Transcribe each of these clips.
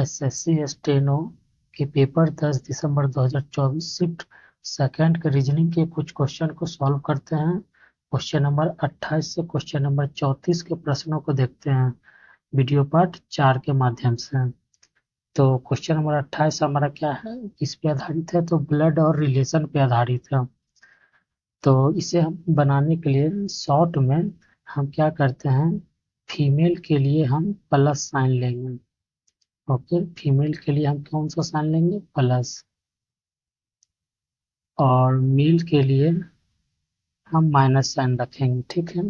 SSC steno के paper 10 दिसंबर 2024 shift second के reasoning के कुछ क्वेश्चन को सॉल्व करते हैं। क्वेश्चन नंबर 28 से क्वेश्चन नंबर 34 के प्रश्नों को देखते हैं वीडियो पार्ट 4 के माध्यम से। तो क्वेश्चन नंबर 28 हमारा क्या है, किस पे आधारित है, तो ब्लड और रिलेशन पे आधारित है। तो इसे हम बनाने के लिए शॉर्ट में हम क्या करते हैं, फीमेल के लिए हम प्लस साइन लेंगे। ओके, फीमेल के लिए हम कौन सा साइन लेंगे, प्लस, और मेल के लिए हम माइनस साइन रखेंगे। ठीक है,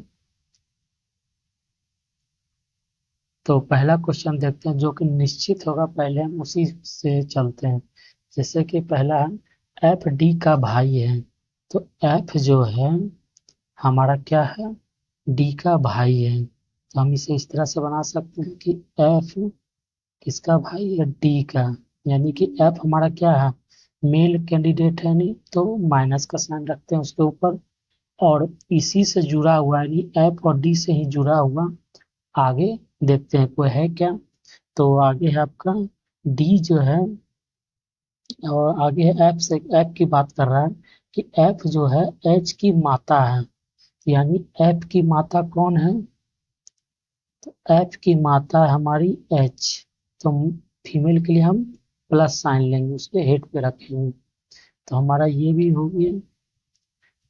तो पहला क्वेश्चन देखते हैं जो कि निश्चित होगा, पहले हम उसी से चलते हैं। जैसे कि पहला है एफ डी का भाई है, तो एफ जो है हमारा क्या है, डी का भाई है। तो हम इसे इस तरह से बना सकते हैं कि एफ किसका भाई है, डी का, यानी कि एफ हमारा क्या है, मेल कैंडिडेट है, नहीं तो माइनस का साइन रखते हैं उसके ऊपर। और इसी से जुड़ा हुआ, यानी एफ और डी से ही जुड़ा हुआ आगे देखते हैं कोई है क्या। तो आगे है आपका डी जो है, और आगे है एफ से, एफ की बात कर रहा है कि एफ जो है एच की माता है, यानी एफ की माता कौन है, तो एफ की माता है हमारी एच। तो फीमेल के लिए हम प्लस साइन लेंगे, उसके हेड पे रखेंगे। तो हमारा ये भी हो गया।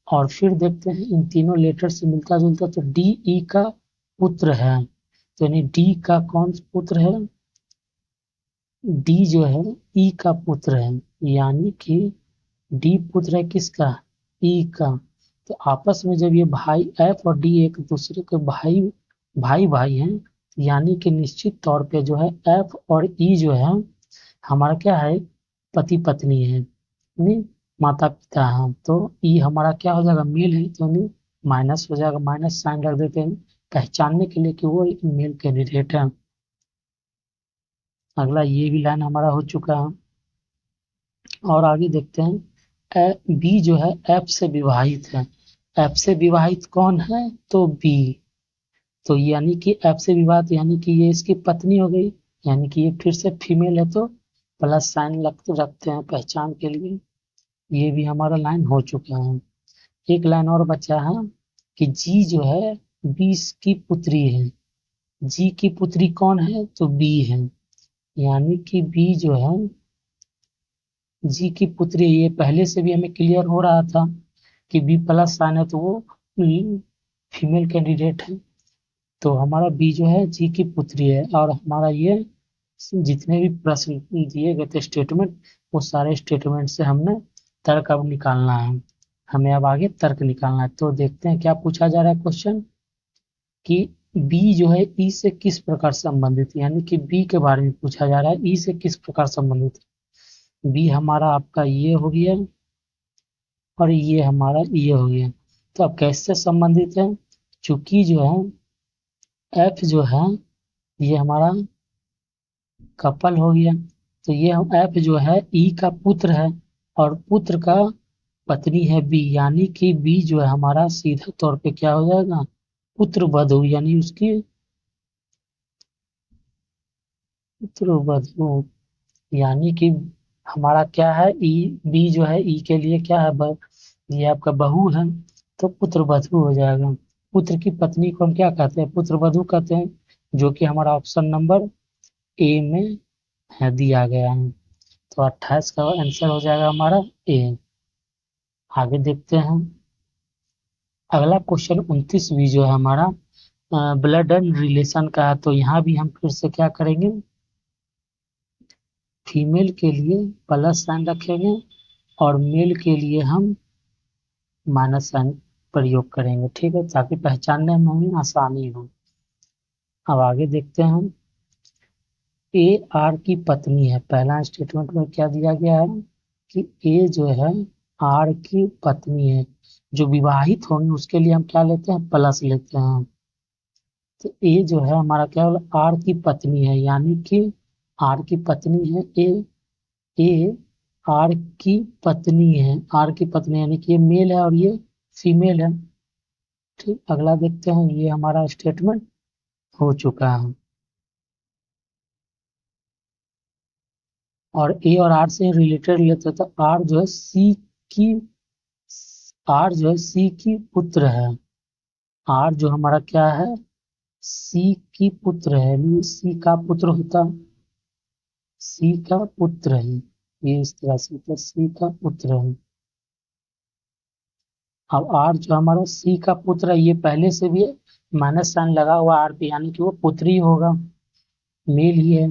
और फिर देखते हैं इन तीनों लेटर से मिलता जुलता, तो डी ई का पुत्र है, तो यानी डी का कौन पुत्र है, डी जो है ई का पुत्र है, यानी कि डी पुत्र है किसका, ई का। तो आपस में जब ये भाई एफ और डी एक दूसरे के भाई भाई भाई हैं, यानी कि निश्चित तौर पे जो है एफ और ई जो है हमारा क्या है, पति पत्नी है, नहीं माता पिता है। तो ई हमारा क्या हो जाएगा, मेल है, तो नहीं माइनस हो जाएगा, माइनस साइन रख देते हैं पहचानने के लिए कि वो एक मेल कैंडिडेट है। अगला ये भी लाइन हमारा हो चुका है। और आगे देखते हैं बी जो है एफ से विवाहित है। एफ से विवाहित कौन है, तो बी। तो यानी कि एफ से विवाहित, यानी कि ये इसकी पत्नी हो गई, यानी कि ये फिर से फीमेल है, तो प्लस साइन रखते हैं पहचान के लिए। ये भी हमारा लाइन हो चुका है। एक लाइन और बचा है कि जी जो है बी की पुत्री है। जी की पुत्री कौन है, तो बी है, यानी कि बी जो है जी की पुत्री, ये पहले से भी हमें क्लियर हो रहा था कि बी प्लस साइन है तो वो फीमेल कैंडिडेट है। तो हमारा बी जो है जी की पुत्री है। और हमारा ये जितने भी प्रश्न दिए गए थे स्टेटमेंट, वो सारे स्टेटमेंट से हमने तर्क अब निकालना है। हमें अब आगे तर्क निकालना है। तो देखते हैं क्या पूछा जा रहा है क्वेश्चन, कि बी जो है ई से किस प्रकार संबंधित है, यानी कि बी के बारे में पूछा जा रहा है, ई से किस प्रकार संबंधित है। बी हमारा आपका ये हो गया, और ये हमारा ये हो गया। तो अब कैसे संबंधित है, चूंकि जो है एफ जो है ये हमारा कपल हो गया, तो ये हम एफ जो है ई का पुत्र है, और पुत्र का पत्नी है बी, यानी कि बी जो है हमारा सीधा तौर पे क्या हो जाएगा, पुत्र वधू, यानी उसकी पुत्र वधू, यानी कि हमारा क्या है, ई बी जो है ई के लिए क्या है, ये आपका बहू है, तो पुत्र वधू हो जाएगा। पुत्र की पत्नी को हम क्या कहते हैं, पुत्र वधू कहते हैं, जो कि हमारा ऑप्शन नंबर ए में है, दिया गया है। तो 28 का आंसर हो जाएगा हमारा ए। आगे देखते हैं अगला क्वेश्चन 29 भी जो है हमारा ब्लड एंड रिलेशन का है। तो यहाँ भी हम फिर से क्या करेंगे, फीमेल के लिए प्लस साइन रखेंगे, और मेल के लिए हम माइनस साइन प्रयोग करेंगे। ठीक है, ताकि पहचानने में हमें आसानी हो। अब आगे देखते हैं, ए आर की पत्नी है। पहला स्टेटमेंट में क्या दिया गया है कि ए जो है आर की पत्नी है, जो विवाहित होंगे उसके लिए हम क्या लेते हैं, प्लस लेते हैं। तो ए जो है हमारा क्या होगा, आर की पत्नी है, यानी कि आर की पत्नी है ए, ए आर की पत्नी है, आर की पत्नी यानी कि ये मेल है और ये फीमेल है। ठीक, अगला देखते हैं, ये हमारा स्टेटमेंट हो चुका है। और ए और आर से रिलेटेड लेते हैं तो आर जो है की सी की पुत्र है। आर जो हमारा क्या है, सी की पुत्र है, यानी सी का पुत्र होता, सी का पुत्र है, ये इस तरह से होता है, सी का पुत्र है। अब आर जो हमारा सी का पुत्र है, ये पहले से भी माइनस साइन लगा हुआ आर पे, यानी कि वो पुत्र ही होगा, मेल ही है।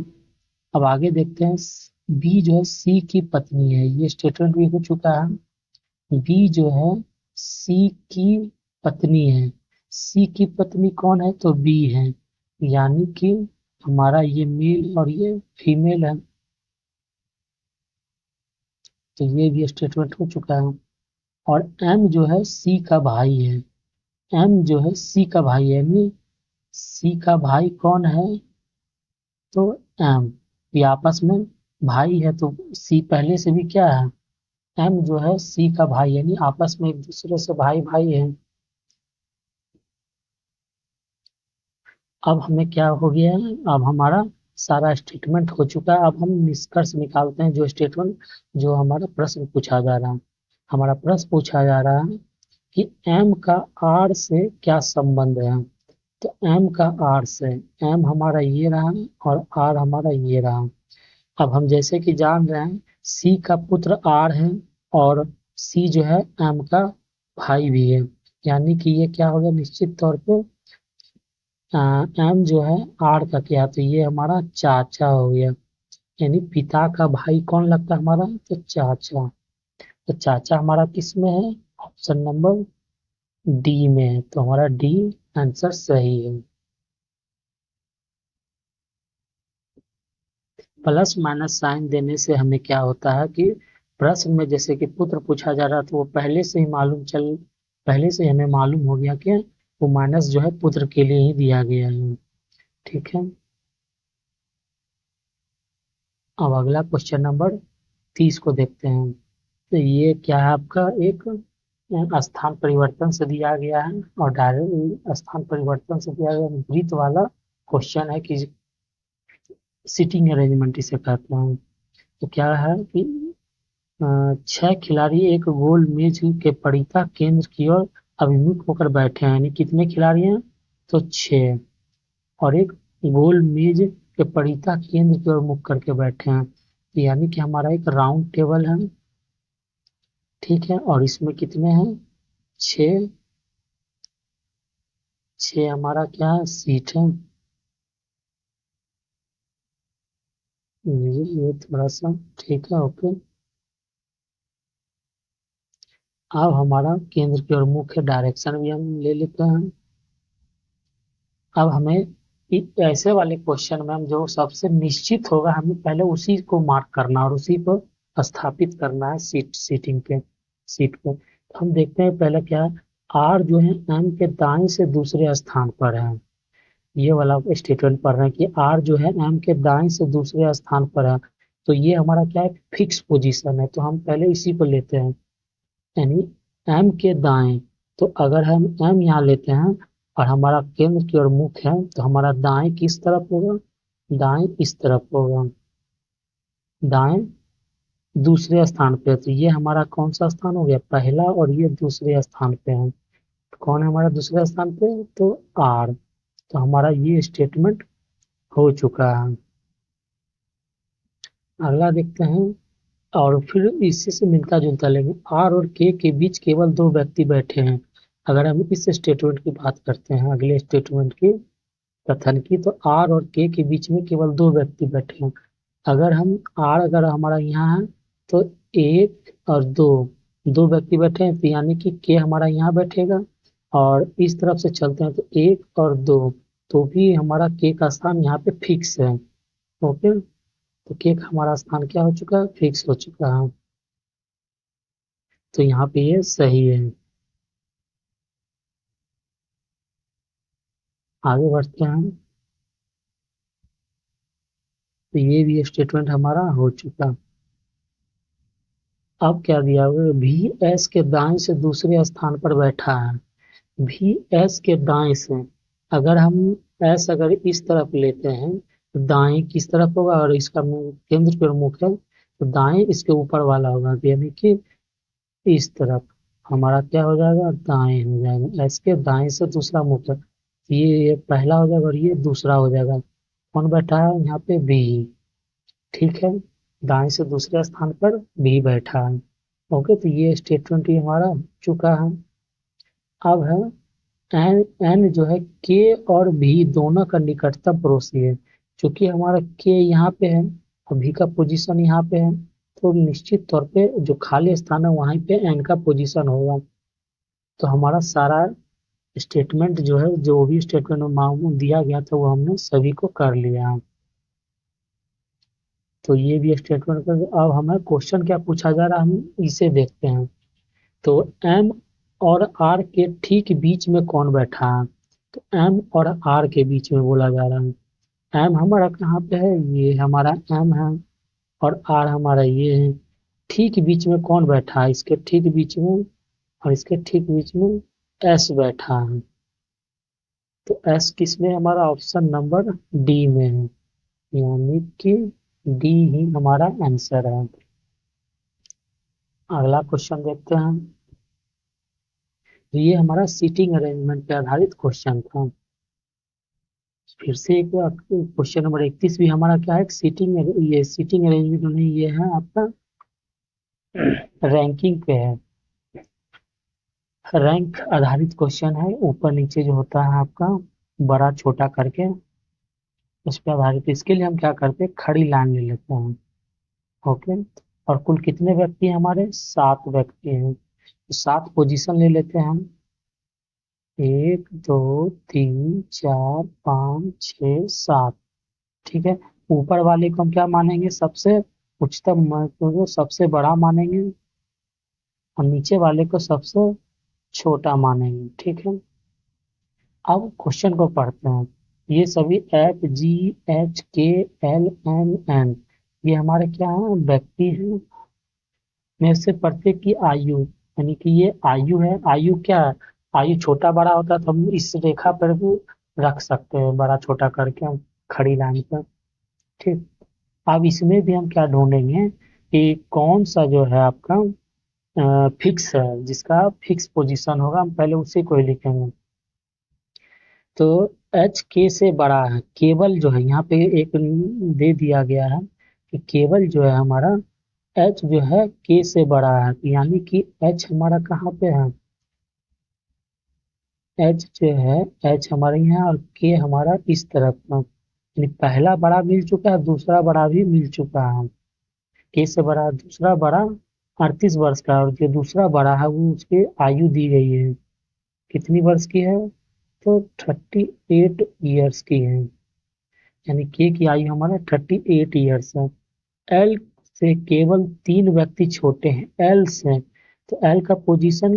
अब आगे देखते हैं, बी जो है सी की पत्नी है, ये स्टेटमेंट भी हो चुका है। बी जो है सी की पत्नी है, सी की पत्नी कौन है, तो बी है, यानी कि हमारा ये मेल और ये फीमेल है, तो ये भी स्टेटमेंट हो चुका है। और एम जो है सी का भाई है, एम जो है सी का भाई है, यानी सी का भाई कौन है, तो एम, ये आपस में भाई है, तो सी पहले से भी क्या है, एम जो है सी का भाई, यानी आपस में एक दूसरे से भाई भाई है। अब हमें क्या हो गया है, अब हमारा सारा स्टेटमेंट हो चुका है। अब हम निष्कर्ष निकालते हैं, जो स्टेटमेंट, जो हमारा प्रश्न पूछा जा रहा है। हमारा प्रश्न पूछा जा रहा है कि एम का आर से क्या संबंध है, तो एम का आर से, एम हमारा ये रहा और आर हमारा ये रहा। अब हम जैसे कि जान रहे हैं, सी का पुत्र आर है और सी जो है एम का भाई भी है, यानी कि ये क्या हो गया, निश्चित तौर पे एम जो है आर का क्या, तो ये हमारा चाचा हो गया, यानी पिता का भाई कौन लगता है हमारा, तो चाचा। तो चाचा हमारा किस में है, ऑप्शन नंबर डी में है, तो हमारा डी आंसर सही है। प्लस माइनस साइन देने से हमें क्या होता है कि प्रश्न में जैसे कि पुत्र पूछा जा रहा था, वो पहले से हमें मालूम हो गया कि वो माइनस जो है पुत्र के लिए ही दिया गया है। ठीक है। अब अगला क्वेश्चन नंबर 30 को देखते हैं। तो ये क्या है, आपका एक स्थान परिवर्तन से दिया गया है, और डायरेक्ट स्थान परिवर्तन से दिया गया वृत्त वाला क्वेश्चन है, कि सीटिंग अरेंजमेंट इसे कहते हैं। तो क्या है कि 6 खिलाड़ी एक गोल मेज के परितः केंद्र की ओर अभिमुख होकर बैठे हैं, यानी कितने खिलाड़ी हैं, तो 6, और एक गोल मेज के परितः केंद्र की ओर मुख करके बैठे हैं, यानी कि हमारा एक राउंड टेबल है। ठीक है, और इसमें कितने हैं, 6, 6 हमारा क्या है, सीट है। ये थोड़ा सा ठीक है, ओके। अब हमारा केंद्र की ओर मुख्य डायरेक्शन भी हम ले लेते हैं। अब हमें ऐसे वाले क्वेश्चन में हम जो सबसे निश्चित होगा, हमें पहले उसी को मार्क करना और उसी को स्थापित करना है सीट पे। तो हम देखते हैं पहले क्या है, आर जो है एम के दाएं से दूसरे स्थान पर है, ये वाला स्टेटमेंट पढ़ रहे हैं कि आर जो है एम के दाएं से दूसरे स्थान पर है, तो ये हमारा क्या है, फिक्स पोजीशन है, तो हम पहले इसी को लेते हैं, यानी एम के दाएं। तो अगर हम एम यहाँ लेते हैं और हमारा केंद्र की ओर मुख है, तो हमारा दाएं किस तरफ होगा, दाएं इस तरफ होगा, दाएं दूसरे स्थान पे, तो ये हमारा कौन सा स्थान हो गया, पहला, और ये दूसरे स्थान पे है। कौन है हमारा दूसरे स्थान पे, तो आर। तो हमारा ये स्टेटमेंट हो चुका है। अगला देखते हैं, और फिर इसी से मिलता जुलता लेंगे, आर और के बीच केवल 2 व्यक्ति बैठे हैं। अगर हम इस स्टेटमेंट की बात करते हैं, अगले स्टेटमेंट की, कथन की, तो आर और के बीच में केवल 2 व्यक्ति बैठे हैं। अगर हम आर अगर हमारा यहाँ है, तो 1 और 2, 2 व्यक्ति बैठे हैं, तो यानी कि के हमारा यहाँ बैठेगा, और इस तरफ से चलते हैं तो 1 और 2, तो भी हमारा के का स्थान यहाँ पे फिक्स है। ओके, तो के का हमारा स्थान क्या हो चुका है, फिक्स हो चुका है, तो यहाँ पे ये सही है। आगे बढ़ते हैं, तो ये भी स्टेटमेंट हमारा हो चुका। अब क्या दिया हुआ, भी एस के दाएं से दूसरे स्थान पर बैठा है, भी एस के दाएं से, अगर हम एस अगर इस तरफ लेते हैं, तो दाएं किस तरफ होगा, और इसका केंद्र पर मुख है, तो दाएं इसके ऊपर वाला होगा, यानी कि इस तरफ हमारा क्या हो जाएगा, दाएं हो जाएगा। एस के दाएं से दूसरा मुख, ये पहला हो जाएगा और ये दूसरा हो जाएगा। कौन बैठा है यहाँ पे, बी। ठीक है, दाएं से दूसरे स्थान पर बी बैठा है। ओके, तो ये स्टेटमेंट ही हमारा हो चुका है। अब है एन, एन जो है के और भी दोनों का निकटतम पड़ोसी है। चूंकि हमारा के यहाँ पे है और भी का पोजीशन यहाँ पे है, तो निश्चित तौर पे जो खाली स्थान है वहीं पे एन का पोजीशन होगा। तो हमारा सारा स्टेटमेंट जो है, जो भी स्टेटमेंट में दिया गया था वो हमने सभी को कर लिया। तो ये भी स्टेटमेंट कर। अब हमें क्वेश्चन क्या पूछा जा रहा है, हम इसे देखते हैं। तो एम और आर के ठीक बीच में कौन बैठा है, तो एम और आर के बीच में बोला जा रहा है। एम हमारा कहाँ पे है, ये हमारा एम है और आर हमारा ये है। ठीक बीच में कौन बैठा है, इसके ठीक बीच में और इसके ठीक बीच में एस बैठा है। तो एस किस में, हमारा ऑप्शन नंबर डी में है, यानी कि डी ही हमारा आंसर है। अगला क्वेश्चन देखते हैं। तो ये हमारा सीटिंग अरेंजमेंट पे आधारित क्वेश्चन था। फिर से एक क्वेश्चन नंबर 31 भी हमारा क्या है, सीटिंग, ये सीटिंग अरेंजमेंट नहीं, ये है आपका रैंकिंग पे है। रैंक आधारित क्वेश्चन है, ऊपर नीचे जो होता है आपका बड़ा छोटा करके उस पर आधारित। इसके लिए हम क्या करते हैं, खड़ी लाइन ले लेते हैं। ओके, और कुल कितने व्यक्ति हैं हमारे, 7 व्यक्ति हैं। तो 7 पोजीशन ले लेते हैं हम, 1 2 3 4 5 6 7। ठीक है, ऊपर वाले को हम क्या मानेंगे, सबसे उच्चतम को सबसे बड़ा मानेंगे और नीचे वाले को सबसे छोटा मानेंगे। ठीक है, अब क्वेश्चन को पढ़ते हैं। ये सभी एफ जी एच के एल एम एन, ये हमारे क्या है, व्यक्ति हैं। में से प्रत्येक की आयु, यानी कि ये आयु है। आयु क्या है, आयु छोटा बड़ा होता है तो हम इस रेखा पर भी रख सकते हैं, बड़ा छोटा करके हम खड़ी लाइन पर। ठीक, अब इसमें भी हम क्या ढूंढेंगे कि कौन सा जो है आपका फिक्स है, जिसका फिक्स पोजीशन होगा, हम पहले उसी को ही लिखेंगे। तो एच के से बड़ा है, केवल जो है यहाँ पे एक दे दिया गया है कि केवल जो है हमारा एच जो है के से बड़ा है, यानी कि एच हमारा कहाँ पे है, एच जो है, एच हमारे यहाँ और के हमारा इस तरफ है। यानी पहला बड़ा मिल चुका है, दूसरा बड़ा भी मिल चुका है। के से बड़ा, दूसरा बड़ा 38 वर्ष का, और जो दूसरा बड़ा है वो उसकी आयु दी गई है, कितनी वर्ष की है, तो 38 ईयर्स की है। यानी के की आयु हमारा 38 ईयर्स है। एल से केवल 3 व्यक्ति छोटे हैं, एल से। तो एल का पोजीशन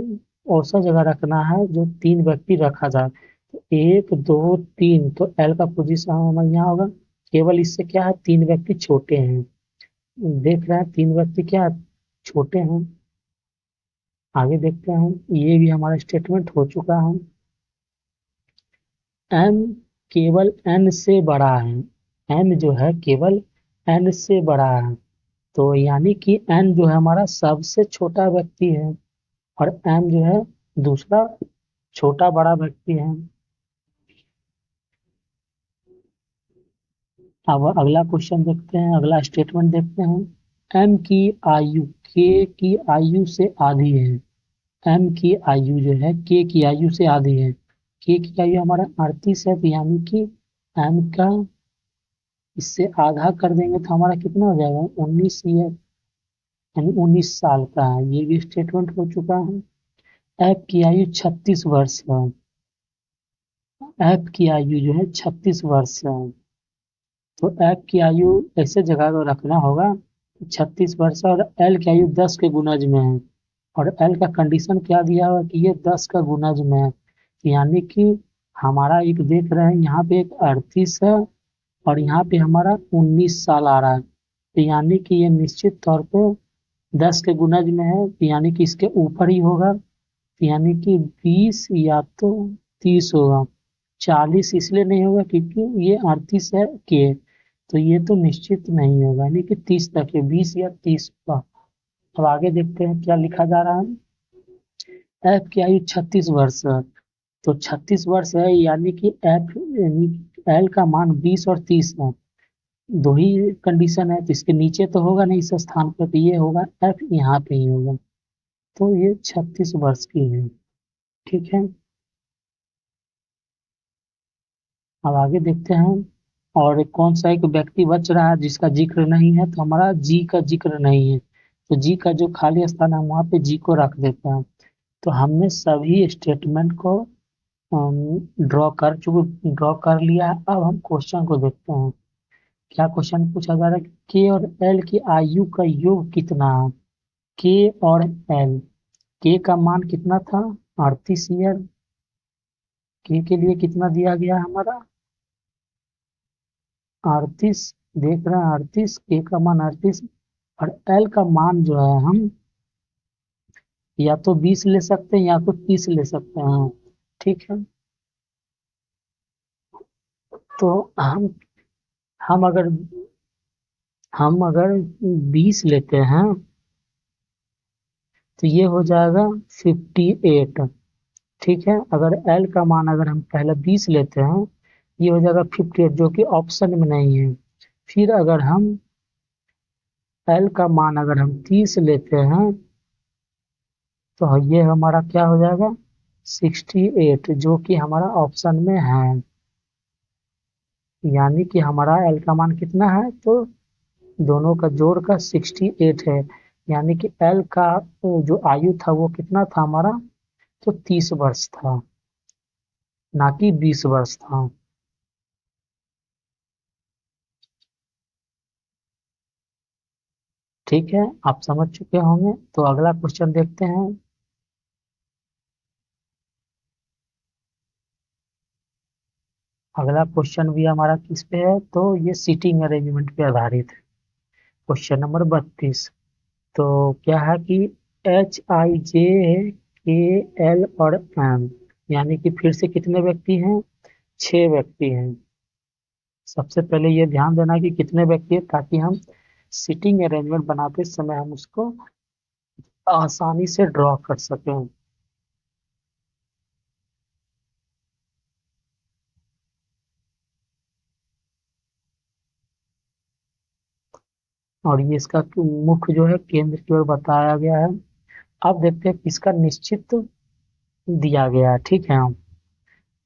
ऐसा जगह रखना है जो 3 व्यक्ति रखा जाए। तो 1 2 3, तो एल का पोजीशन हमारे यहाँ होगा। केवल इससे क्या है, 3 व्यक्ति छोटे हैं। देख रहे हैं 3 व्यक्ति क्या है? छोटे हैं। आगे देखते हैं, ये भी हमारा स्टेटमेंट हो चुका है। एम केवल एन से बड़ा है, एन जो है केवल एन से बड़ा है। तो यानी कि एन जो है हमारा सबसे छोटा व्यक्ति है और एम जो है दूसरा छोटा बड़ा व्यक्ति है। अब अगला क्वेश्चन देखते हैं, अगला स्टेटमेंट देखते हैं। एम की आयु के की आयु से आधी है। एम की आयु जो है के की आयु से आधी है। के की आयु हमारा 38 है, तो यानी कि एम का इससे आधा कर देंगे तो हमारा कितना हो जाएगा, 19 ईयर, यानी 19 साल का है। ये भी स्टेटमेंट हो चुका है। एफ की आयु 36 वर्ष है। एफ की आयु जो है 36 वर्ष है। तो एफ की आयु ऐसे जगह को रखना होगा, 36 वर्ष है और एल की आयु 10 के गुणज में है। और एल का कंडीशन क्या दिया हुआ कि ये 10 का गुणज में है, यानी कि हमारा एक देख रहे हैं यहाँ पे एक 38 है और यहाँ पे हमारा 19 साल आ रहा है। तो यानी कि ये निश्चित तौर पे 10 के गुणज में है, तो यानी कि इसके ऊपर ही होगा। तो यानी कि 20 या तो 30 होगा। 40 इसलिए नहीं होगा क्योंकि ये 38 है के, तो ये तो निश्चित नहीं होगा, यानी कि 30 तक है, 20 या 30 का। अब आगे देखते हैं क्या लिखा जा रहा है। एफ की आयु 36 वर्ष है। तो 36 वर्ष है, यानी कि एफ यानी एल का मान 20 और 30 है। दो ही कंडीशन है, तो इसके नीचे तो होगा नहीं इस स्थान पर, तो ये होगा एफ यहाँ पे ही होगा। तो ये 36 वर्ष की है। ठीक है, अब आगे देखते हैं। और कौन सा एक व्यक्ति बच रहा है जिसका जिक्र नहीं है, तो हमारा जी का जिक्र नहीं है। तो जी का जो खाली स्थान है वहां पे जी को रख देते हैं। तो हमने सभी स्टेटमेंट को ड्रॉ कर लिया है। अब हम क्वेश्चन को देखते हैं। क्या क्वेश्चन पूछा जा रहा है, के और एल की आयु का योग कितना है। के और एल, के का मान कितना था, 38 ईयर। के लिए कितना दिया गया है हमारा, 38। देख रहे हैं 38, के का मान 38। और एल का मान जो है हम या तो 20 ले सकते हैं या तो 30 ले सकते हैं। ठीक है, तो हम अगर हम अगर 20 लेते हैं तो ये हो जाएगा 58। ठीक है, अगर एल का मान अगर हम पहले 20 लेते हैं, ये हो जाएगा 58, जो कि ऑप्शन में नहीं है। फिर अगर हम एल का मान अगर हम 30 लेते हैं, तो ये हमारा क्या हो जाएगा 68, जो कि हमारा ऑप्शन में है। यानी कि हमारा एल का मान कितना है, तो दोनों का जोड़ का 68 है। यानी कि एल का जो आयु था वो कितना था हमारा, तो 30 वर्ष था, ना कि 20 वर्ष था। ठीक है, आप समझ चुके होंगे। तो अगला क्वेश्चन देखते हैं। अगला क्वेश्चन भी हमारा किस पे है, तो ये सीटिंग अरेंजमेंट पे आधारित है। Question number 32। तो क्या है कि एच आई जे के एल और एम, यानी कि फिर से कितने व्यक्ति हैं, 6 व्यक्ति हैं। सबसे पहले ये ध्यान देना कि कितने व्यक्ति हैं, ताकि हम सीटिंग अरेंजमेंट बनाते समय हम उसको आसानी से ड्रॉ कर सकें। और ये इसका मुख्य जो है केंद्र की ओर बताया गया है। अब देखते हैं किसका निश्चित दिया गया है। ठीक है,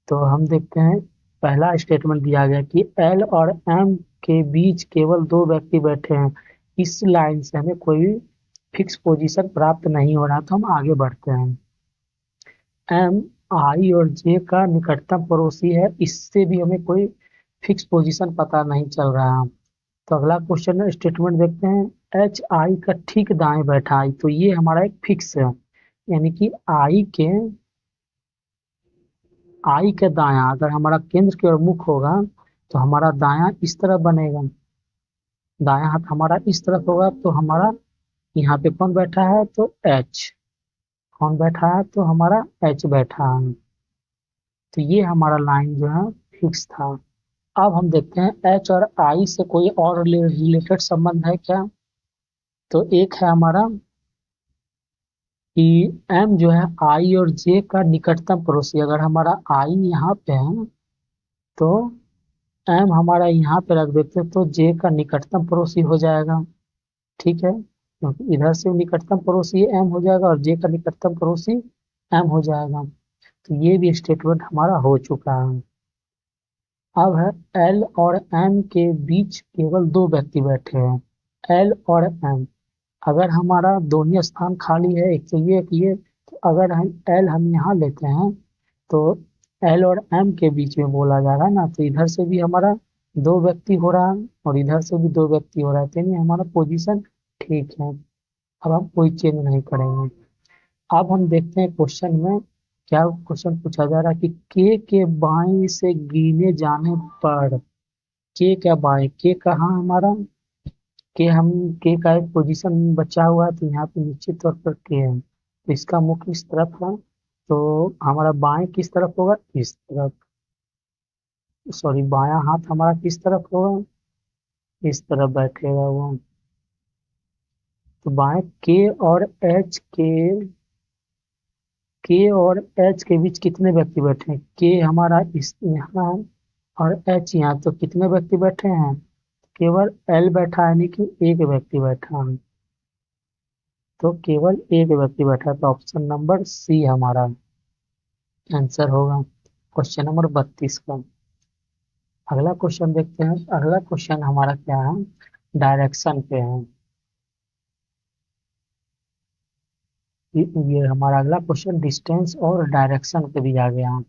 तो हम देखते हैं। पहला स्टेटमेंट दिया गया कि एल और एम के बीच केवल 2 व्यक्ति बैठे हैं। इस लाइन से हमें कोई भी फिक्स पोजीशन प्राप्त नहीं हो रहा, तो हम आगे बढ़ते हैं। एम आई और जे का निकटतम पड़ोसी है, इससे भी हमें कोई फिक्स पोजीशन पता नहीं चल रहा है। तो अगला क्वेश्चन स्टेटमेंट देखते हैं। एच आई का ठीक दाएं बैठा है, तो ये हमारा एक फिक्स है। यानी कि आई के दायां अगर हमारा केंद्र की ओर मुख होगा, तो हमारा दायां इस तरफ बनेगा। दायां हाथ हमारा इस तरफ होगा, तो हमारा यहाँ पे कौन बैठा है, तो एच। कौन बैठा है, तो हमारा एच बैठा है। तो ये हमारा लाइन जो है फिक्स था। अब हम देखते हैं एच और आई से कोई और रिलेटेड संबंध है क्या। तो एक है हमारा कि एम जो है आई और जे का निकटतम पड़ोसी। अगर हमारा आई यहाँ पे है, तो एम हमारा यहाँ पे रख देते तो जे का निकटतम पड़ोसी हो जाएगा। ठीक है, क्योंकि इधर से निकटतम पड़ोसी एम हो जाएगा और जे का निकटतम पड़ोसी एम हो जाएगा। तो ये भी स्टेटमेंट हमारा हो चुका है। अब है एल और एम के बीच केवल 2 व्यक्ति बैठे हैं, एल और एम। अगर हमारा दोनों स्थान खाली है, एक तो ये एक ये, तो अगर हम यहाँ लेते हैं, तो एल और एम के बीच में बोला जा रहा है ना, तो इधर से भी हमारा 2 व्यक्ति हो रहा है और इधर से भी 2 व्यक्ति हो रहा है, तो यानी हमारा पोजीशन ठीक है। अब हम कोई चेंज नहीं करेंगे। अब हम देखते हैं क्वेश्चन में क्या क्वेश्चन पूछा जा रहा है कि के बाएं से गिने जाने पर, के क्या बाएं, के कहाँ हमारा, के का एक पोजीशन बचा हुआ है, तो यहाँ पे निश्चित तौर पर के है, तो इसका मुख इस तरफ है। तो हमारा बाएं किस तरफ होगा, इस तरफ। सॉरी, बायां हाथ हमारा किस तरफ होगा, इस तरफ बैठेगा वो। तो बाएं के और एच के बीच कितने व्यक्ति बैठे हैं? के हमारा इस यहाँ और एच यहाँ, तो कितने व्यक्ति बैठे हैं? केवल एल बैठा है, यानी कि एक व्यक्ति बैठा है। तो केवल एक व्यक्ति बैठा है, तो ऑप्शन नंबर सी हमारा आंसर होगा क्वेश्चन नंबर 32 का। अगला क्वेश्चन देखते हैं। अगला क्वेश्चन हमारा क्या है? डायरेक्शन पे है। ये हमारा अगला क्वेश्चन डिस्टेंस और डायरेक्शन पे दिया गया है।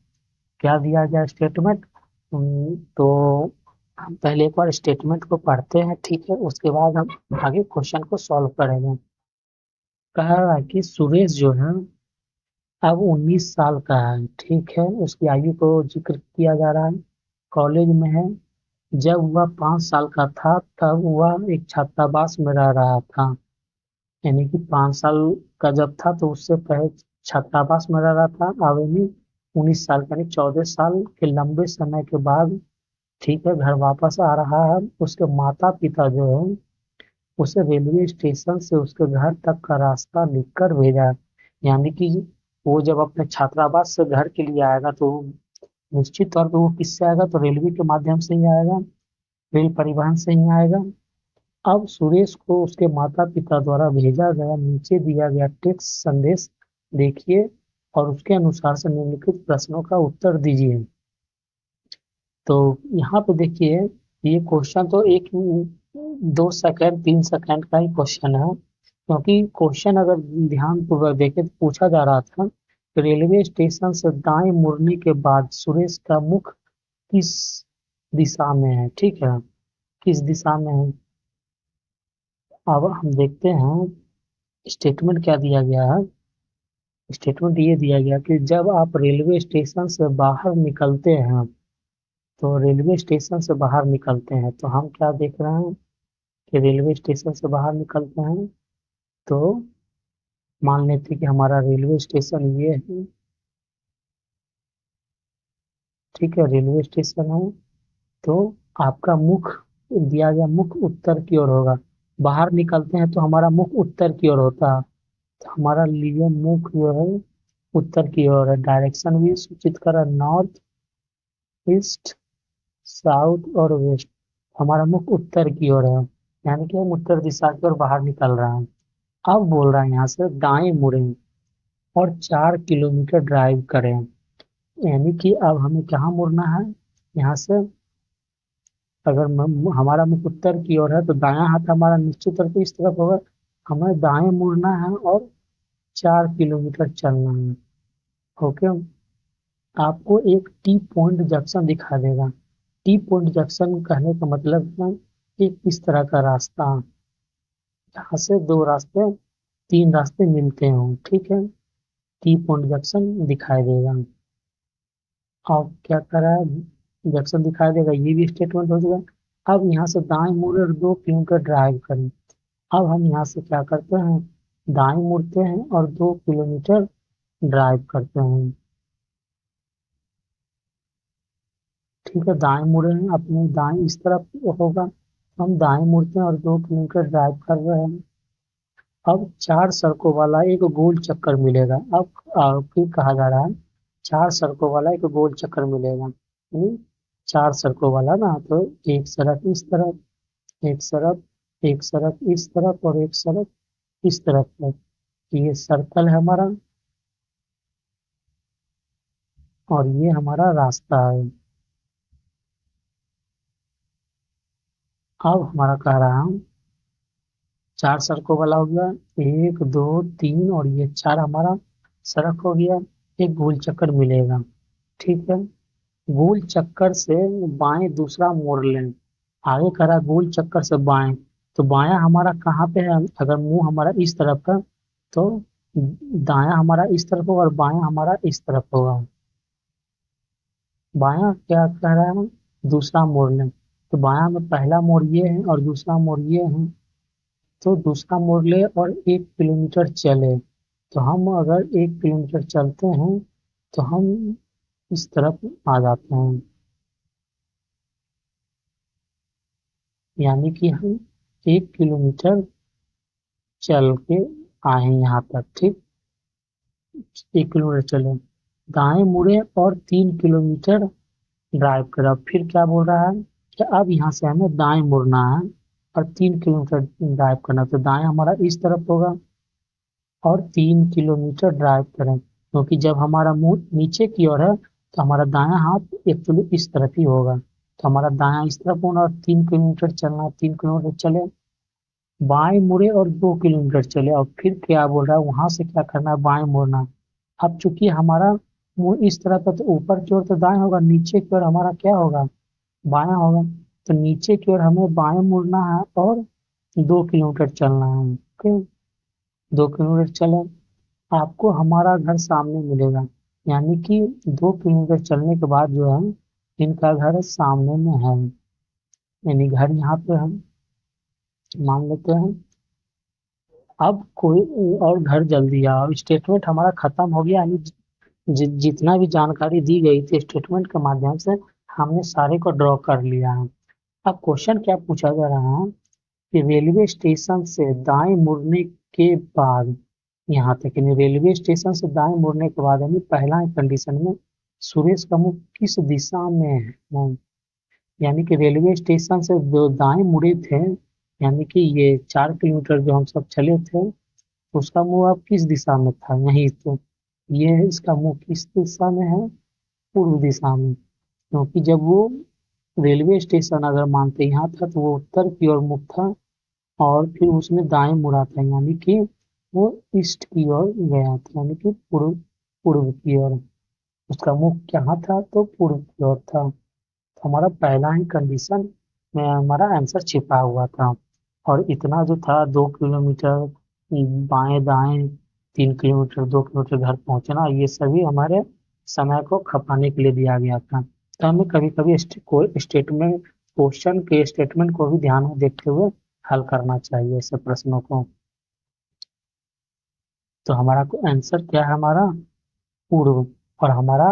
क्या दिया गया स्टेटमेंट? तो हम पहले एक बार स्टेटमेंट को पढ़ते हैं, ठीक है, उसके बाद हम आगे क्वेश्चन को सॉल्व करेंगे। कह रहा है कि सुरेश जो है अब 19 साल का है, ठीक है, उसकी आयु को जिक्र किया जा रहा है, कॉलेज में है। जब वह 5 साल का था तब वह एक छात्रावास में रह रहा था, यानी कि 5 साल का जब था तो उससे पहले छात्रावास में रह रहा था। अब यानी 19 साल का, यानी 14 साल के लंबे समय के बाद, ठीक है, घर वापस आ रहा है। उसके माता पिता जो है उसे रेलवे स्टेशन से उसके घर तक का रास्ता लिखकर भेजा है। यानी कि वो जब अपने छात्रावास से घर के लिए आएगा तो निश्चित तौर पर वो किससे आएगा? तो रेलवे के माध्यम से ही आएगा, रेल परिवहन से ही आएगा। अब सुरेश को उसके माता पिता द्वारा भेजा गया नीचे दिया गया टेक्स्ट संदेश देखिए और उसके अनुसार से निम्नलिखित प्रश्नों का उत्तर दीजिए। तो यहाँ पे देखिए, ये क्वेश्चन तो एक 2 सेकंड 3 सेकंड का ही क्वेश्चन है, क्योंकि क्वेश्चन अगर ध्यान पूर्वक देखे तो पूछा जा रहा था कि रेलवे स्टेशन से दाएं मुड़ने के बाद सुरेश का मुख किस दिशा में है, ठीक है, किस दिशा में है। अब हम देखते हैं स्टेटमेंट क्या दिया गया है। स्टेटमेंट ये दिया गया कि जब आप रेलवे स्टेशन से बाहर निकलते हैं, तो रेलवे स्टेशन से बाहर निकलते हैं तो हम क्या देख रहे हैं कि रेलवे स्टेशन से बाहर निकलते हैं तो मान लेते हैं कि हमारा रेलवे स्टेशन ये है, ठीक है, रेलवे स्टेशन है। तो आपका मुख दिया गया, मुख उत्तर की ओर होगा। बाहर निकलते हैं तो हमारा मुख उत्तर की ओर होता है, तो हमारा लिए मुख जो है उत्तर की ओर है। डायरेक्शन भी सूचित कर रहा है, नॉर्थ, ईस्ट, साउथ और वेस्ट। हमारा मुख उत्तर की ओर है, यानी कि हम उत्तर दिशा की ओर बाहर निकल रहे हैं। अब बोल रहा है यहाँ से दाएं मुड़ें और 4 किलोमीटर ड्राइव करें, यानी कि अब हमें कहाँ मुड़ना है? यहाँ से अगर हमारा मुख उत्तर की ओर है तो दायां हाथ हमारा निश्चित तौर पे इस तरफ होगा। हमें दाएं मुड़ना है और 4 किलोमीटर चलना है। ओके, आपको एक टी पॉइंट जंक्शन दिखा देगा। टी पॉइंट जंक्शन कहने का मतलब है कि इस तरह का रास्ता, यहाँ से 2 रास्ते 3 रास्ते मिलते हों, ठीक है, टी पॉइंट जंक्शन दिखाई देगा। अब क्या कर रहा है? जंक्शन दिखाई देगा, ये भी स्टेटमेंट हो जाएगा। अब यहाँ से दाएं मुड़े और 2 किलोमीटर ड्राइव करें। अब हम यहाँ से क्या करते हैं? दाएं मुड़ते हैं और 2 किलोमीटर ड्राइव करते हैं, ठीक है। दाएं मुड़े हैं, अपने दाएं इस तरफ होगा, हम दाएं मुड़ते हैं और 2 किलोमीटर ड्राइव कर रहे हैं। अब 4 सड़कों वाला एक गोल चक्कर मिलेगा। अब फिर कहा जा रहा है 4 सड़कों वाला एक गोल चक्कर मिलेगा, यानी 4 सड़कों वाला ना, तो एक सड़क इस तरफ, एक सड़क, एक सड़क इस तरफ और एक सड़क इस तरफ है। ये सर्कल है हमारा और ये हमारा रास्ता है। अब हमारा कह रहा है 4 सड़कों वाला हो गया, 1 2 3 और ये 4 हमारा सड़क हो गया। एक गोल चक्कर मिलेगा, ठीक है। गोल चक्कर से बाएं दूसरा मोड़ लें। आगे करा गोल चक्कर से बाएं, तो बायां हमारा कहाँ पे है? अगर मुंह हमारा इस तरफ का, तो दायां हमारा इस तरफ होगा और बायां हमारा इस तरफ होगा। बायां क्या कह रहा है? दूसरा मोड़ लें। तो बायां में पहला मोड़ ये है और दूसरा मोड़ ये है, तो दूसरा मोड़ ले और 1 किलोमीटर चले। तो हम अगर 1 किलोमीटर चलते हैं तो हम इस तरफ आ जाते हैं। यानी कि हम 1 किलोमीटर चल के आए यहाँ तक। ठीक, 1 किलोमीटर चले, दाएं मुड़े और 3 किलोमीटर ड्राइव करा। फिर क्या बोल रहा है कि अब यहाँ से हमें दाएं मुड़ना है और 3 किलोमीटर ड्राइव करना है। तो दाएं हमारा इस तरफ होगा और 3 किलोमीटर ड्राइव करें, क्योंकि जब हमारा मुंह नीचे की ओर है तो हमारा दायां हाथ एक्चुअली इस तरफ ही होगा। तो हमारा दायां इस तरफ होना और 3 किलोमीटर चलना, 3 किलोमीटर चले, बाएं मुड़े और 2 किलोमीटर चले। और फिर क्या बोल रहा है, वहां से क्या करना है, बाएं मुड़ना। अब चूंकि हमारा मुंह इस तरफ है तो ऊपर की ओर तो दाएं होगा, नीचे की ओर हमारा क्या होगा, बायां होगा। तो नीचे की ओर हमें बाएं मुड़ना है और 2 किलोमीटर चलना है। ओके, 2 किलोमीटर चले, आपको हमारा घर सामने मिलेगा। यानी कि 2 किलोमीटर चलने के बाद जो है इनका घर सामने में है। यानी घर यहाँ पे हम मान लेते हैं। अब कोई और घर जल्दी आओ, स्टेटमेंट हमारा खत्म हो गया। यानी जितना भी जानकारी दी गई थी स्टेटमेंट के माध्यम से हमने सारे को ड्रॉ कर लिया है। अब क्वेश्चन क्या पूछा जा रहा है कि रेलवे स्टेशन से दाएं मुड़ने के बाद, यहाँ तक यानी रेलवे स्टेशन से दाएं मुड़ने के बाद, यानी पहला कंडीशन में सुरेश का मुख किस दिशा में है। यानी कि रेलवे स्टेशन से जो दाएं मुड़े थे, यानी कि ये 4 किलोमीटर जो हम सब चले थे, उसका मुंह अब किस दिशा में था, यही तो ये है, इसका मुंह किस दिशा में है, पूर्व दिशा में। क्योंकि जब वो रेलवे स्टेशन अगर मानते यहाँ था तो वो उत्तर की ओर मुख था और फिर उसने दाएं मुड़ा था, यानी कि वो ईस्ट की ओर गया था, यानी कि पूर्व, पूर्व की ओर। उसका मुख कहाँ था, तो पूर्व की ओर था। तो हमारा पहला ही कंडीशन में हमारा आंसर छिपा हुआ था। और इतना जो था 2 किलोमीटर बाएं दाएं, 3 किलोमीटर, 2 किलोमीटर घर पहुंचना, ये सभी हमारे समय को खपाने के लिए दिया गया था। तो हमें कभी कभी कोई स्टेटमेंट, क्वेश्चन के स्टेटमेंट को भी ध्यान में देखते हुए हल करना चाहिए ऐसे प्रश्नों को। तो हमारा आंसर क्या है, हमारा पूर्व। और हमारा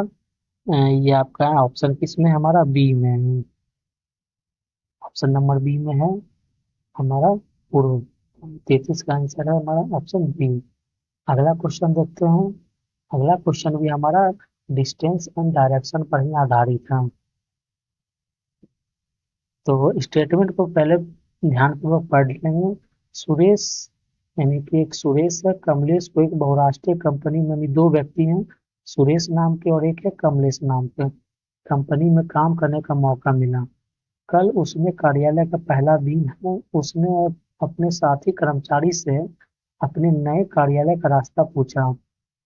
ये आपका ऑप्शन किस में है, हमारा बी में है। ऑप्शन नंबर बी में है हमारा पूर्व। 33 का आंसर है हमारा ऑप्शन बी। अगला क्वेश्चन देखते हैं। अगला क्वेश्चन भी हमारा डिस्टेंस एंड डायरेक्शन पर ही आधारित है। तो स्टेटमेंट को पहले ध्यानपूर्वक पढ़ लेंगे। सुरेश, यानी कि एक सुरेश है, कमलेश को एक बहुराष्ट्रीय कंपनी में भी 2 व्यक्ति हैं, सुरेश नाम के और एक है कमलेश नाम के, कंपनी में काम करने का मौका मिला। कल उसने कार्यालय का पहला दिन है, उसने अपने साथी कर्मचारी से अपने नए कार्यालय का रास्ता पूछा।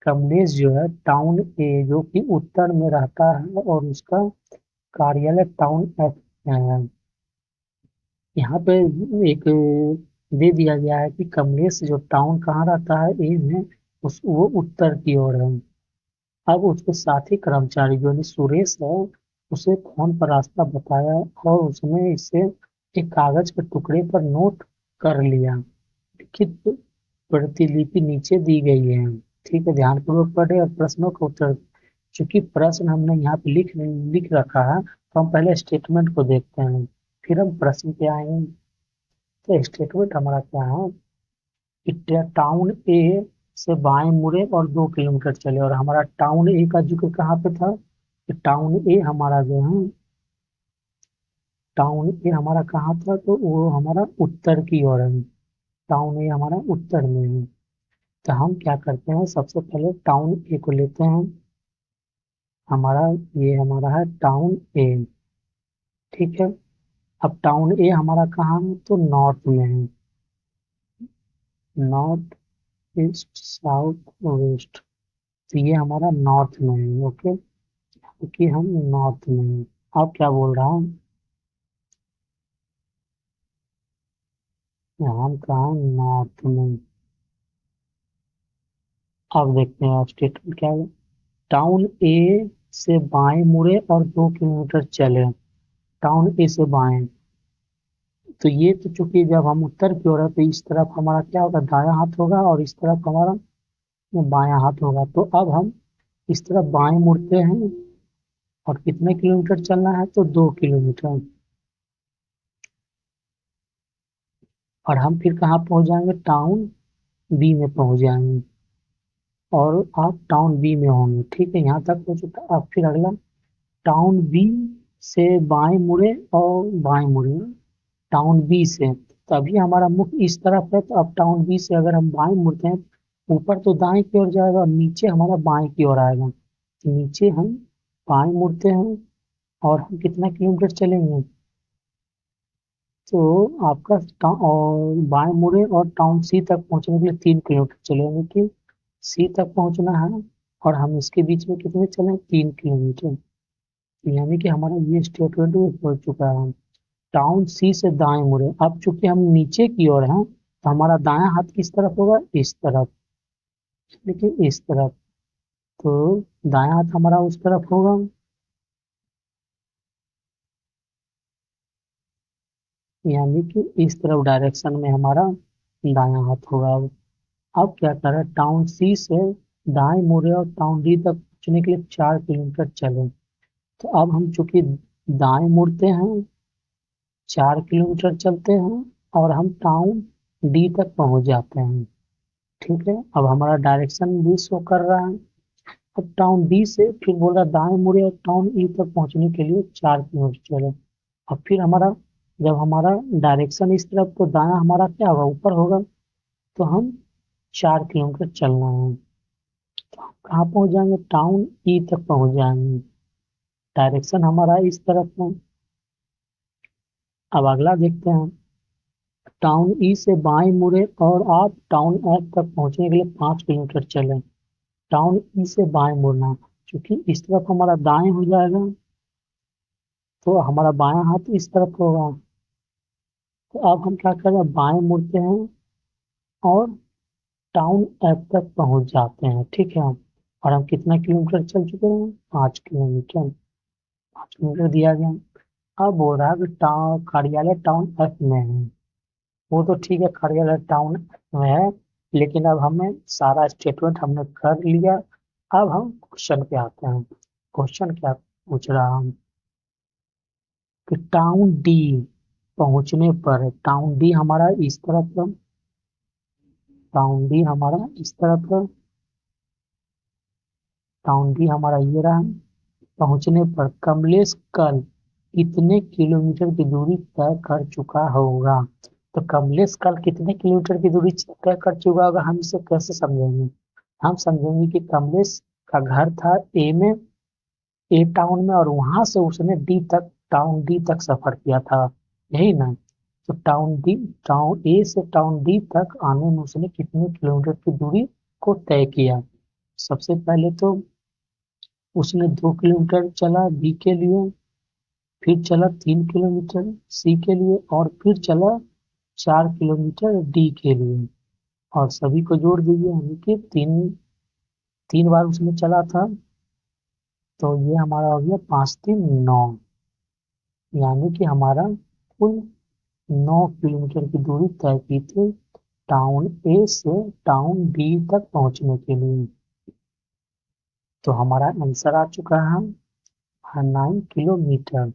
कमलेश जो है टाउन ए, जो कि उत्तर में रहता है, और उसका कार्यालय टाउन एफ में है। यहाँ पे एक दे दिया गया है कि कमलेश जो टाउन कहाँ रहता है, ए में, वो उत्तर की ओर है। अब उसके साथी कर्मचारी जो है सुरेश है, उसे फोन पर रास्ता बताया और उसने इसे एक कागज के टुकड़े पर नोट कर लिया। लिखित प्रतिलिपि नीचे दी गई है। ठीक है, ध्यानपूर्वक पढ़े और प्रश्नों का उत्तर। चूंकि प्रश्न हमने यहाँ पे लिख रखा है, तो हम पहले स्टेटमेंट को देखते हैं, फिर हम प्रश्न पे आएंगे। तो स्टेटमेंट हमारा क्या है कि टाउन ए से बाएं मुड़े और 2 किलोमीटर चले। और हमारा टाउन ए का जिक्र कहाँ पे था, कि टाउन ए हमारा जो है, टाउन ए हमारा कहाँ था, तो वो हमारा उत्तर की ओर है। टाउन ए हमारा उत्तर में है। तो हम क्या करते हैं, सबसे पहले टाउन ए को लेते हैं। हमारा ये हमारा है टाउन ए। ठीक है, अब टाउन ए हमारा कहाँ है, तो नॉर्थ में है। North, east, south, west. तो ये हमारा नॉर्थ में है। ओके, क्योंकि हम नॉर्थ में हैं। अब क्या बोल रहा हूँ, हम कहा नॉर्थ में। अब देखते हैं आप स्टेटमेंट क्या है। टाउन ए से बाएं मुड़े और 2 किलोमीटर चले। टाउन ए से बाएं, तो ये तो चूंकि जब हम उत्तर की ओर है तो इस तरफ हमारा क्या होगा, दायां हाथ होगा, और इस तरफ हमारा बायां हाथ होगा। तो अब हम इस तरफ बाएं मुड़ते हैं और कितने किलोमीटर चलना है, तो 2 किलोमीटर। और हम फिर कहाँ पहुंच जाएंगे, टाउन बी में पहुंच जाएंगे और आप टाउन बी में होंगे। ठीक है, यहाँ तक हो चुका। अब फिर अगला, टाउन बी से बाएं मुड़े और बाएं मुड़े टाउन बी से। तो अभी हमारा मुख इस तरफ है, तो अब टाउन बी से अगर हम बाएं मुड़ते हैं, ऊपर तो दाएं की ओर जाएगा और नीचे हमारा बाएं की ओर आएगा। तो नीचे हम बाएं मुड़ते हैं और हम कितना किलोमीटर चलेंगे, तो आपका और बाएं मुड़े और टाउन सी तक पहुंचने के लिए 3 किलोमीटर चलेंगे कि सी तक पहुंचना है, और हम इसके बीच में कितने चले, 3 किलोमीटर। यानी कि हमारा ये स्टेटमेंट हो चुका है। टाउन सी से दाएं मुड़े। अब चूंकि हम नीचे की ओर हैं, तो हमारा दायां हाथ किस तरफ होगा, इस तरफ, लेकिन इस तरफ। तो दायां हाथ हमारा उस तरफ होगा, यानी कि इस तरफ डायरेक्शन में हमारा दायां हाथ होगा। अब क्या करें, टाउन सी से दाएं मुड़े और टाउन डी तक पहुंचने के लिए 4 किलोमीटर चले। तो अब हम चूंकि दाएं मुड़ते हैं, 4 किलोमीटर चलते हैं और हम टाउन डी तक पहुंच जाते हैं। ठीक है, अब हमारा डायरेक्शन भी शो कर रहा है। अब टाउन बी से फिर बोल रहा दाएं मुड़े और टाउन ई तक पहुंचने के लिए 4 किलोमीटर चले। अब फिर हमारा, जब हमारा डायरेक्शन इस तरफ, तो दायां हमारा क्या होगा, ऊपर होगा। तो हम 4 किलोमीटर चलना है, तो हम कहाँ पहुंच जाएंगे, टाउन ई तक पहुंच जाएंगे। डायरेक्शन हमारा इस तरफ है। अब अगला देखते हैं, टाउन ई से बाएं मुड़े और आप टाउन एफ तक पहुंचने के लिए 5 किलोमीटर चले। टाउन ई से बाएं मुड़ना, क्योंकि इस तरफ हमारा दाएं हो जाएगा, तो हमारा बायां हाथ इस तरफ होगा। तो अब हम क्या करें, बाएं मुड़ते हैं और टाउन एफ तक पहुंच जाते हैं। ठीक है, और हम कितना किलोमीटर चल चुके हैं, 5 किलोमीटर। 5 किलोमीटर दिया गया। अब बोल रहा है कि कार्यालय टाउन एफ में है। वो तो ठीक है, कार्यालय टाउन में है, लेकिन अब हमें सारा स्टेटमेंट हमने कर लिया। अब हम क्वेश्चन पे आते हैं। क्वेश्चन क्या पूछ रहा हम, कि टाउन डी पहुंचने पर, टाउन डी हमारा इस तरफ है, टाउन डी हमारा इस तरफ है, टाउन डी हमारा ये रहा। पहुंचने पर कमलेश कल कितने किलोमीटर की दूरी तय कर चुका होगा। तो कमलेश कल कितने किलोमीटर की दूरी तय कर चुका होगा, हम इसे कैसे समझेंगे। हम समझेंगे कि कमलेश का घर था ए में, ए टाउन में, और वहां से उसने डी तक, टाउन डी तक सफर किया था, यही ना। तो टाउन डी, टाउन ए से टाउन डी तक आने में उसने कितने किलोमीटर की दूरी को तय किया। सबसे पहले तो उसने 2 किलोमीटर चला बी के लिए, फिर चला 3 किलोमीटर सी के लिए, और फिर चला 4 किलोमीटर डी के लिए। और सभी को जोड़ दीजिए, यानी कि तीन, 3 बार उसने चला था। तो ये हमारा हो गया 5 3 9, यानी कि हमारा कुल 9 किलोमीटर की दूरी तय की थी टाउन ए से टाउन बी तक पहुंचने के लिए। तो हमारा आंसर आ चुका है 9 किलोमीटर।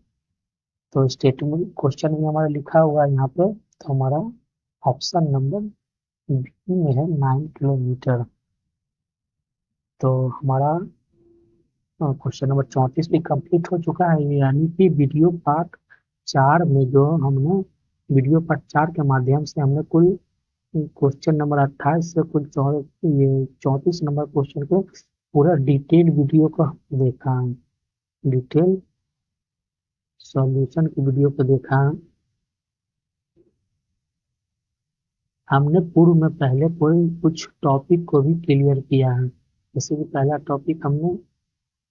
तो स्टेटमेंट क्वेश्चन में हमारा लिखा हुआ है यहाँ पे, तो हमारा ऑप्शन नंबर बी में है 9 किलोमीटर। तो हमारा क्वेश्चन नंबर 34 भी कंप्लीट हो चुका है, यानी कि वीडियो पार्ट 4 में जो हमने, वीडियो पार्ट 4 के माध्यम से हमने कुल क्वेश्चन नंबर 28 से कुल ये 34 नंबर क्वेश्चन को पूरा डिटेल वीडियो को देखा है, डिटेल सॉल्यूशन की वीडियो को देखा है। हमने पूर्व में पहले कोई कुछ टॉपिक को भी क्लियर किया है, जैसे कि पहला टॉपिक हमने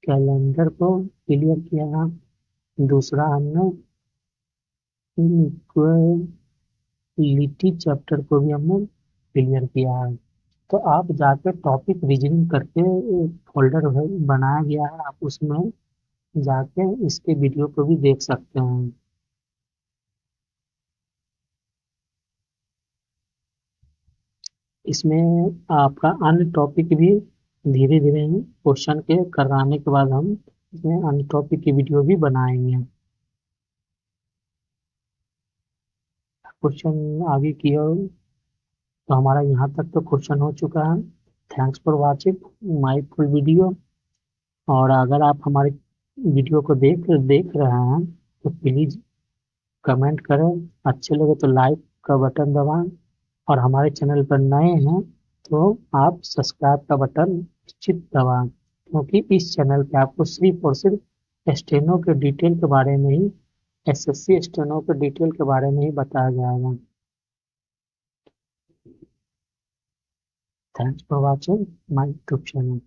कैलेंडर को क्लियर किया है, दूसरा हमने इक्वलिटी चैप्टर को भी हमने क्लियर किया है। तो आप जाके टॉपिक रीजनिंग करके फोल्डर बनाया गया है, आप उसमें जाके इसके वीडियो को भी देख सकते हैं। इसमें आपका अन्य टॉपिक भी धीरे धीरे क्वेश्चन के कराने के बाद हम इसमें अन्य टॉपिक की वीडियो भी बनाएंगे। क्वेश्चन आगे की ओर। तो हमारा यहाँ तक तो क्वेश्चन हो चुका है। Thanks for watching my full video. और अगर आप हमारे वीडियो को देख देख रहे हैं तो प्लीज कमेंट करें, अच्छे लगे तो लाइक का बटन दबाएं, और हमारे चैनल पर नए हैं तो आप सब्सक्राइब का बटन निश्चित दबाएं, क्योंकि इस चैनल पे आपको सिर्फ और सिर्फ स्टेनो के डिटेल के बारे में ही, एसएससी स्टेनो के डिटेल के बारे में ही बताया जाएगा। Thanks for watching my YouTube channel.